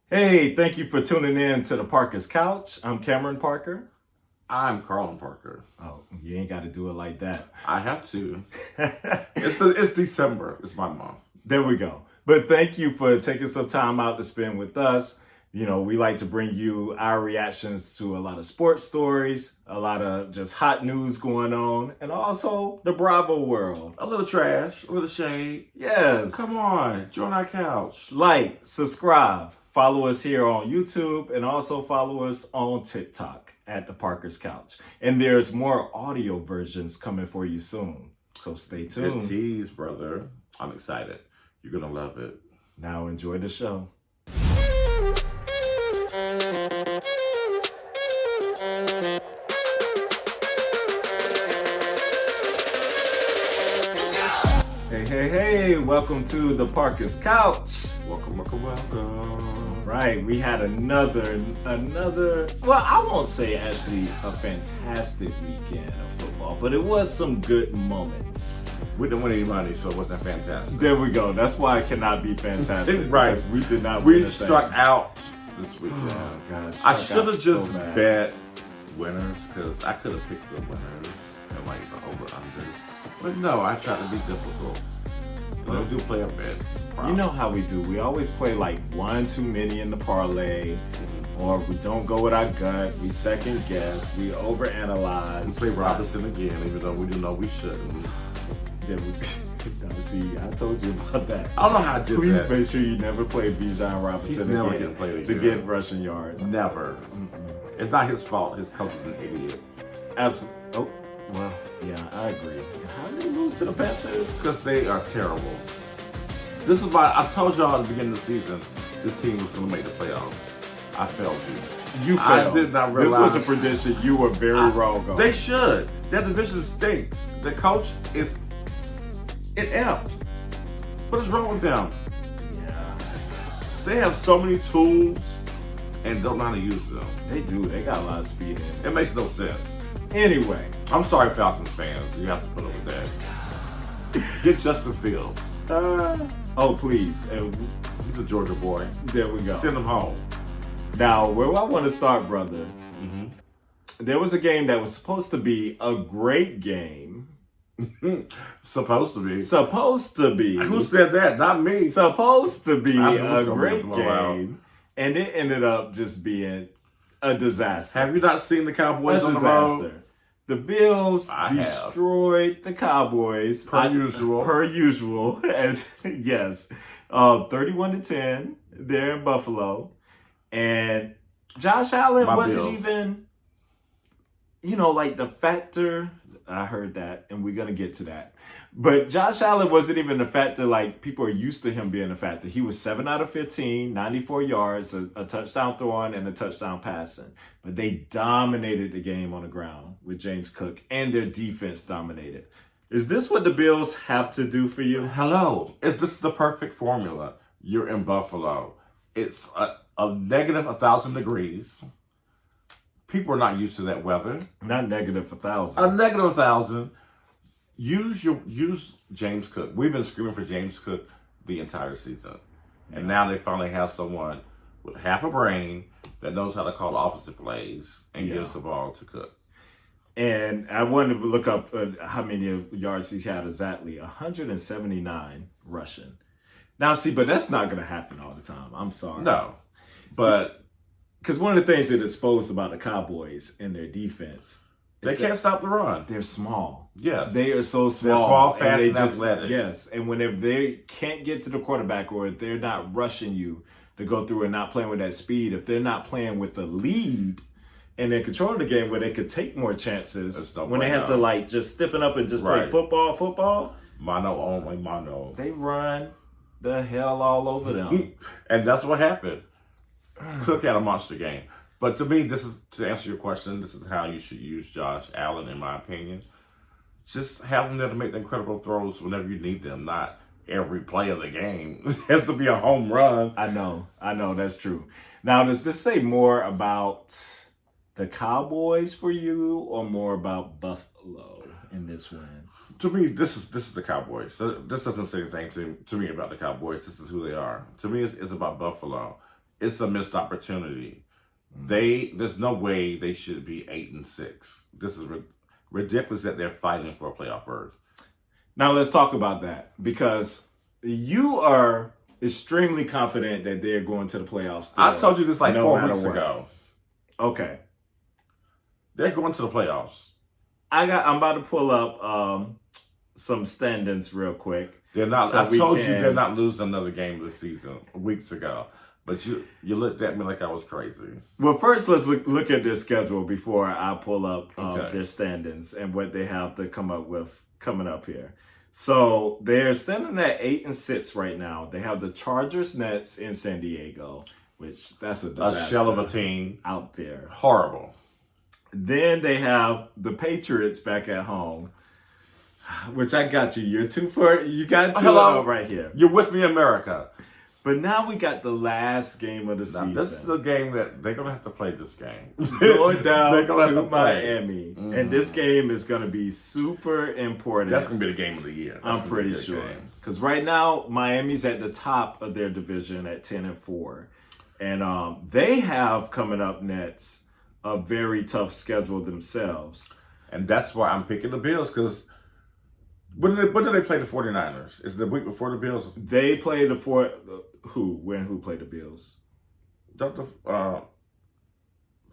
Hey, thank you for tuning in to the Parker's Couch. I'm Cameron Parker. I'm Carlin Parker. Oh, you ain't got to do it like that. I have to. It's December. It's my month. There we go. But thank you for taking some time out to spend with us. You know, we like to bring you our reactions to a lot of sports stories, a lot of just hot news going on, and also the Bravo world. A little trash, a little shade. Yes. Come on, join our couch. Like, subscribe, follow us here on YouTube, and also follow us on TikTok at the Parker's Couch. And there's more audio versions coming for you soon. So stay tuned. Good tease, brother. I'm excited. You're going to love it. Now enjoy the show. Hey, welcome to the Parker's Couch. Welcome. Right, we had another, well, I won't say actually a fantastic weekend of football, but it was some good moments. We didn't win any money, so it wasn't fantastic. There we go. That's why it cannot be fantastic. Right. Because we did not win. We struck out this weekend. Oh, gosh. I should have just so bet winners, because I could have picked the winners and like the over-under. But no, I tried to be difficult. We do play a bet. You know how we do. We always play like one too many in the parlay, or we don't go with our gut. We second guess. We overanalyze. We play Robinson again, even though we do know we shouldn't. Then see, I told you about that. I don't know how I did Please that. make sure you never play Bijan Robinson Never again gonna play it to again. get rushing yards. Never. It's not his fault. His coach is an idiot. Absolutely. Oh, well, yeah, I agree. How did they lose to the Panthers? Because they are terrible. This is why I told y'all at the beginning of the season this team was going to make the playoffs. I failed you. You failed. I did not realize. This was a prediction you were very wrong on. They should. That division stinks. The coach is inept. What is wrong with them? Yeah. They have so many tools and don't know how to use them. They do. They got a lot of speed in it. It makes no sense. Anyway. I'm sorry, Falcons fans. You have to put up with that. Get Justin Fields. Oh, please. He's a Georgia boy. There we go. Send him home. Now, where I want to start, brother, there was a game that was supposed to be a great game. Supposed to be. Supposed to be. Who said that? Not me. Supposed to be a great be a blowout. game. And it ended up just being a disaster. Have you not seen the Cowboys on the road? The Bills I destroyed the Cowboys Per usual. Per usual, as yes, 31-10. They're in Buffalo, and Josh Allen wasn't even, like the factor. I heard that, and we're gonna get to that. But Josh Allen wasn't even a factor like people are used to him being a factor. He was 7 out of 15, 94 yards, a touchdown throwing, and a touchdown passing. But they dominated the game on the ground with James Cook, and their defense dominated. Is this what the Bills have to do for you? Hello. This is the perfect formula. You're in Buffalo. It's a negative 1,000 degrees. People are not used to that weather. Not negative 1,000. A negative 1,000. Use James Cook. We've been screaming for James Cook the entire season. And now they finally have someone with half a brain that knows how to call offensive plays and gives the ball to Cook. And I wanted to look up how many yards he had exactly. 179 rushing. Now, see, but that's not going to happen all the time. I'm sorry. No. But because one of the things that exposed about the Cowboys and their defense, they can't stop the run. They're small. Yes. They are so small. They're small, fast, and just, athletic. Yes. And whenever they can't get to the quarterback, or if they're not rushing you to go through and not playing with that speed, if they're not playing with the lead and then controlling the game where they could take more chances, when they have to just stiffen up and just play football. Mono only, mono. They run the hell all over them. And that's what happened. Cook had a monster game. But to me, this is, to answer your question, this is how you should use Josh Allen, in my opinion. Just have him there to make the incredible throws whenever you need them, not every play of the game. It has to be a home run. I know, that's true. Now, does this say more about the Cowboys for you or more about Buffalo in this win? To me, this is the Cowboys. This doesn't say anything to me about the Cowboys. This is who they are. To me, it's about Buffalo. it's a missed opportunity. There's no way they should be 8-6. This is ridiculous that they're fighting for a playoff berth. Now let's talk about that, because you are extremely confident that they're going to the playoffs still, I told you this like 4 weeks what. ago. Okay. They're going to the playoffs. I'm about to pull up some standings real quick. They're not. So I told you they're not losing another game this season weeks ago. But you looked at me like I was crazy. Well, first let's look at their schedule before I pull up their standings and what they have to come up with coming up here. So they're standing at 8-6 right now. They have the Chargers, Nets in San Diego, which that's a disaster. A shell of a team out there. Horrible. Then they have the Patriots back at home, which I got you. You're two for it. You got two right here. You're with me, America. But now we got the last game of the season. This is the game that they're going to have to play this game. Going down to Miami. Mm-hmm. And this game is going to be super important. That's going to be the game of the year. I'm pretty sure. Because right now, Miami's at the top of their division at 10-4. And they have coming up next a very tough schedule themselves. And that's why I'm picking the Bills, because when do they play the 49ers? Is it the week before the Bills? They play who played the Bills? Don't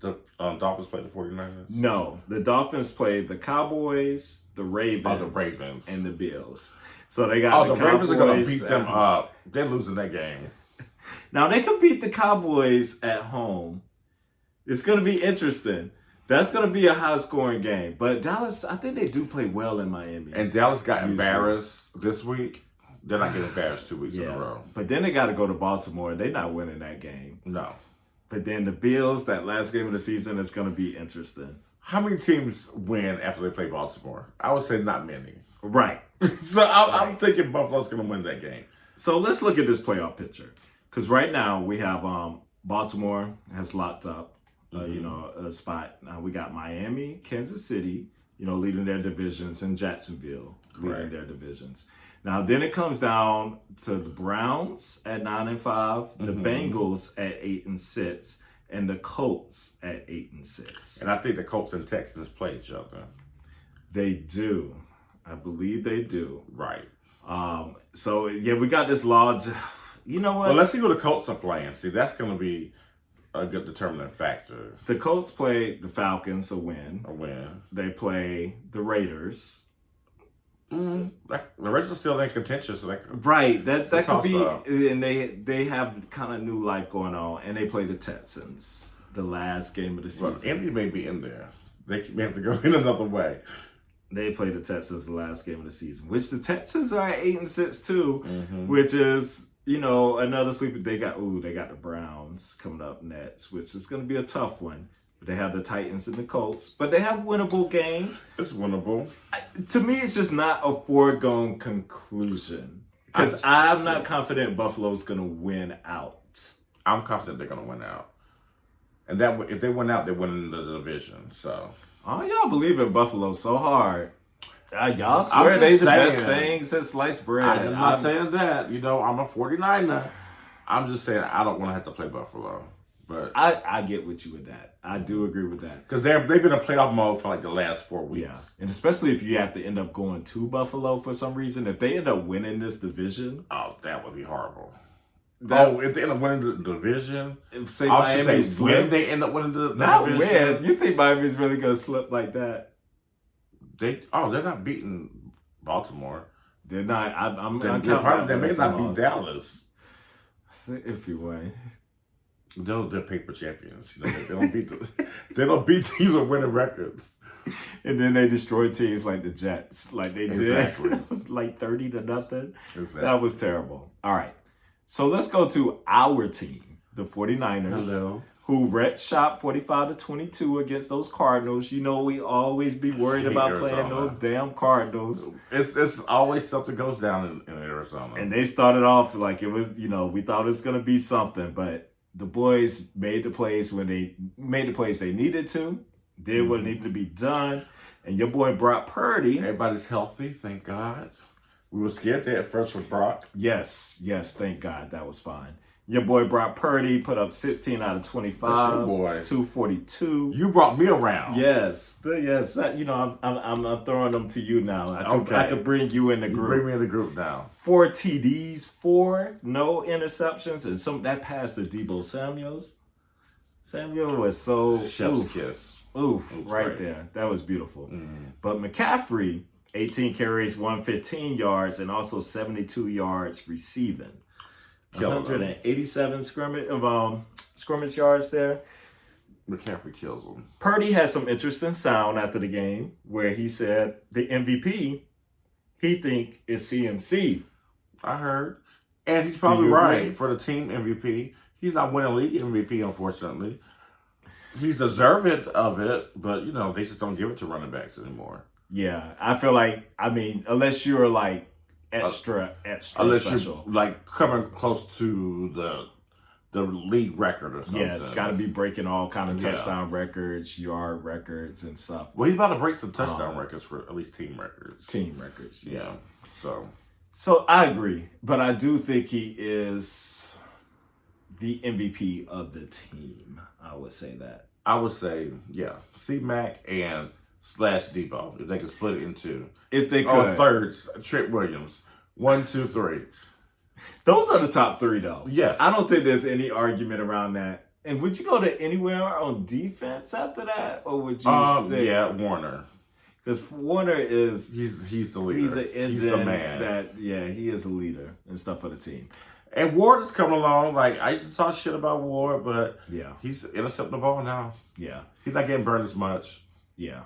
the Dolphins play the 49ers? No, the Dolphins played the Cowboys, the Ravens, and the Bills. So they got the Ravens are going to beat them up. They're losing that game. Now they could beat the Cowboys at home. It's going to be interesting. That's going to be a high-scoring game. But Dallas, I think they do play well in Miami. And Dallas got embarrassed this week. They're not getting embarrassed 2 weeks in a row. But then they got to go to Baltimore. They're not winning that game. No. But then the Bills, that last game of the season, is going to be interesting. How many teams win after they play Baltimore? I would say not many. Right. So I'm thinking Buffalo's going to win that game. So let's look at this playoff picture. Because right now we have Baltimore has locked up. A spot. Now we got Miami, Kansas City, leading their divisions, and Jacksonville leading their divisions. Now then it comes down to the Browns at 9-5, the Bengals at 8-6, and the Colts at 8-6. And I think the Colts and Texans play each other. They do. I believe they do. Right. So we got this large. You know what? Well, let's see who the Colts are playing. See, that's going to be a good determining factor. The Colts play the Falcons, a win. They play the Raiders. The Raiders are still in contention. So that could be. And they have kind of new life going on. And they play the Texans, the last game of the season. Well, Indy may be in there. They may have to go in another way. They play the Texans the last game of the season, which the Texans are at 8-6 too, which is another sleeper. They got the Browns coming up next, which is going to be a tough one. But they have the Titans and the Colts, but they have winnable games. It's winnable. To me, it's just not a foregone conclusion, because I'm not confident Buffalo's going to win out. I'm confident they're going to win out, and that if they win out, they win the division. So, y'all believe in Buffalo so hard. Y'all swear they the best thing since sliced bread. I'm not saying that. I'm a 49er. I'm just saying I don't want to have to play Buffalo. But I get with you with that. I do agree with that. Because they've been in playoff mode for like the last 4 weeks. Yeah. And especially if you have to end up going to Buffalo for some reason. If they end up winning this division. Oh, that would be horrible. If they end up winning the division. Say Miami slips. When they end up winning the division. Not when. You think Miami's really going to slip like that? They're not beating Baltimore. They're not. They may not beat Dallas. If you win. They're paper champions. They don't beat teams with winning records. And then they destroy teams like the Jets, like they did, like 30-0. Exactly. That was terrible. All right. So let's go to our team, the 49ers. Hello. Who red shot 45-22 against those Cardinals. We always be worried about playing those damn Cardinals. It's always something goes down in Arizona. And they started off like it was, we thought it was going to be something, but the boys made the plays when they made the plays they needed to, did what needed to be done. And your boy Brock Purdy. Everybody's healthy, thank God. We were scared there at first with Brock. Yes, thank God. That was fine. Your boy Brock Purdy put up 16 out of 25, boy. 242. You brought me around. Yes. I'm throwing them to you now. I could bring you in the group. Bring me in the group now. 4 TDs, 4 no interceptions, and some that pass to Deebo Samuels. Samuel was so chef's kiss. Right there. That was beautiful. But McCaffrey, 18 carries, 115 yards, and also 72 yards receiving. 187 scrimmage yards there. McCaffrey kills him. Purdy had some interesting sound after the game where he said the MVP he think is CMC. I heard. And he's probably right for the team MVP. He's not winning league MVP, unfortunately. He's deserving of it, but, they just don't give it to running backs anymore. Yeah, I feel like, unless you're like extra unless special. You're like coming close to the league record or something. Yeah, it's got to be breaking all kind of touchdown records, yard records, and stuff. Well, he's about to break some touchdown records for at least team records. Team records, yeah. So I agree, but I do think he is the MVP of the team. I would say that. I would say, C-Mac and / Debo, if they could split it into. If they could. Or thirds, Trent Williams. 1, 2, 3. Those are the top 3, though. Yes. I don't think there's any argument around that. And would you go to anywhere on defense after that? Or would you stay? Yeah, Warner. Because Warner is... He's the leader. He's an engine. He's the man. He is a leader and stuff for the team. And Ward is coming along. Like, I used to talk shit about Ward, but he's intercepting the ball now. Yeah. He's not getting burned as much. Yeah.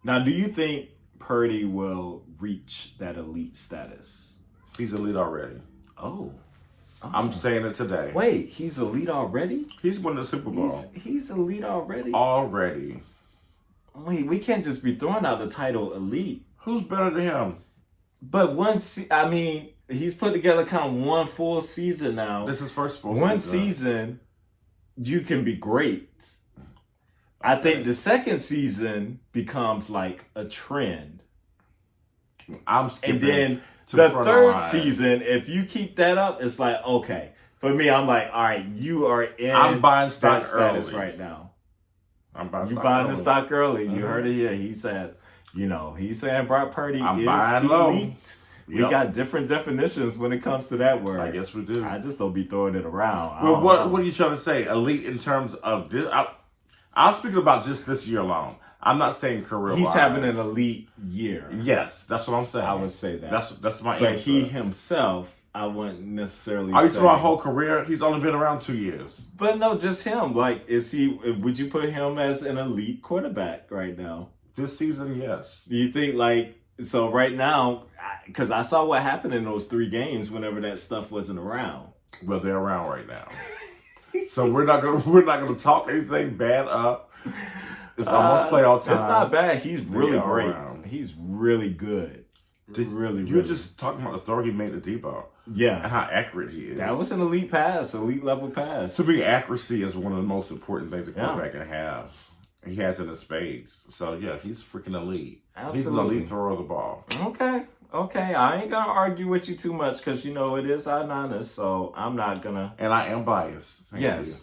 Now, do you think Purdy will reach that elite status? He's elite already. Oh. I'm saying it today. Wait, he's elite already? He's winning the Super Bowl. He's elite already? Already. Wait, we can't just be throwing out the title elite. Who's better than him? But he's put together kind of one full season now. This is first full season. One season, you can be great. I think the second season becomes like a trend. I'm skipping. And then the third season, if you keep that up, it's like, okay. For me, I'm like, all right, you are in I'm buying stock status early. Right now. I'm buying you stock buying early. the stock early. You heard it here. He said, he's saying Brock Purdy is buying elite. low. We got different definitions when it comes to that word. I guess we do. I just don't be throwing it around. Well, what are you trying to say? Elite in terms of this? I'm speaking about just this year alone. I'm not saying career. He's having an elite year. Yes, that's what I'm saying. I would say that. That's my answer. But he himself, I wouldn't necessarily. Are you talking about whole career? He's only been around 2 years. But no, just him. Like, would you put him as an elite quarterback right now? This season, yes. Do you think so right now? Because I saw what happened in those 3 games whenever that stuff wasn't around. Well, they're around right now. So we're not gonna talk anything bad up. It's almost playoff time. It's not bad. He's really great. Around. He's really good. You're just talking about the throw he made to Debo. Yeah. And how accurate he is. That was an elite pass, elite level pass. To me, accuracy is one of the most important things a quarterback can have. He has it in spades. So yeah, he's freaking elite. Absolutely. He's an elite thrower of the ball. Okay. I ain't gonna argue with you too much because it is our Niners, so I'm not gonna. And I am biased. Thank you.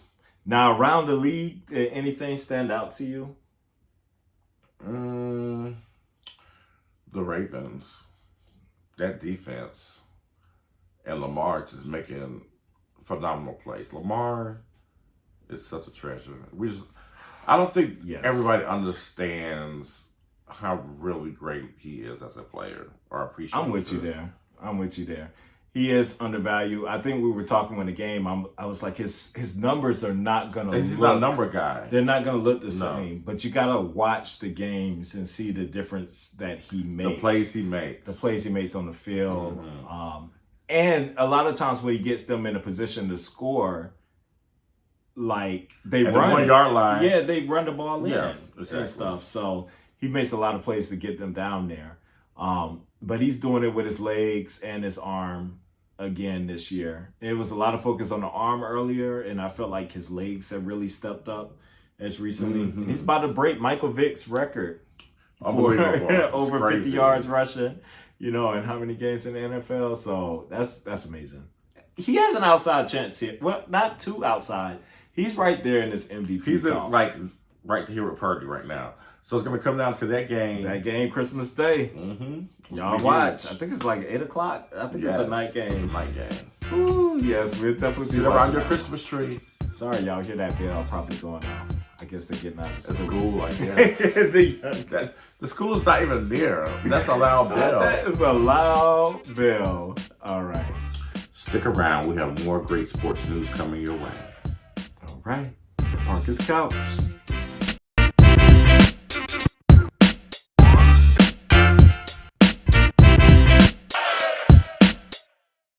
Now around the league, did anything stand out to you? The Ravens, that defense, and Lamar just making phenomenal plays. Lamar is such a treasure. I don't think everybody understands how really great he is as a player or appreciates. I'm with you there. He is undervalued. I think we were talking in the game. I was like, his numbers are not gonna. He's not a number guy. They're not gonna look the same. But you gotta watch the games and see the difference that he makes. The plays he makes on the field. And a lot of times when he gets them in a position to score, like they run the 1 yard line. Yeah, they run the ball in exactly. and stuff. So he makes a lot of plays to get them down there. But he's doing it with his legs and his arm again this year. It was a lot of focus on the arm earlier, and I felt like his legs have really stepped up as recently. Mm-hmm. He's about to break Michael Vick's record for over 50 yards rushing, and how many games in the NFL. So that's amazing. he has an outside chance here. Well, not too outside. He's right there in this MVP He's talk. right here with Purdy right now. So it's going to come down to that game. That game, Christmas Day. Mm-hmm. Y'all watch. I think it's like 8 o'clock. I think it's a night game. It's a night game. Ooh, yes, we'll definitely sit around your Christmas tree. Sorry, y'all hear that bell probably going off. I guess they're getting out of school. Like that. The school is not even near. That's a loud bell. That is a loud bell. All right. Stick around. We have more great sports news coming your way. All right. The Parker's Couch.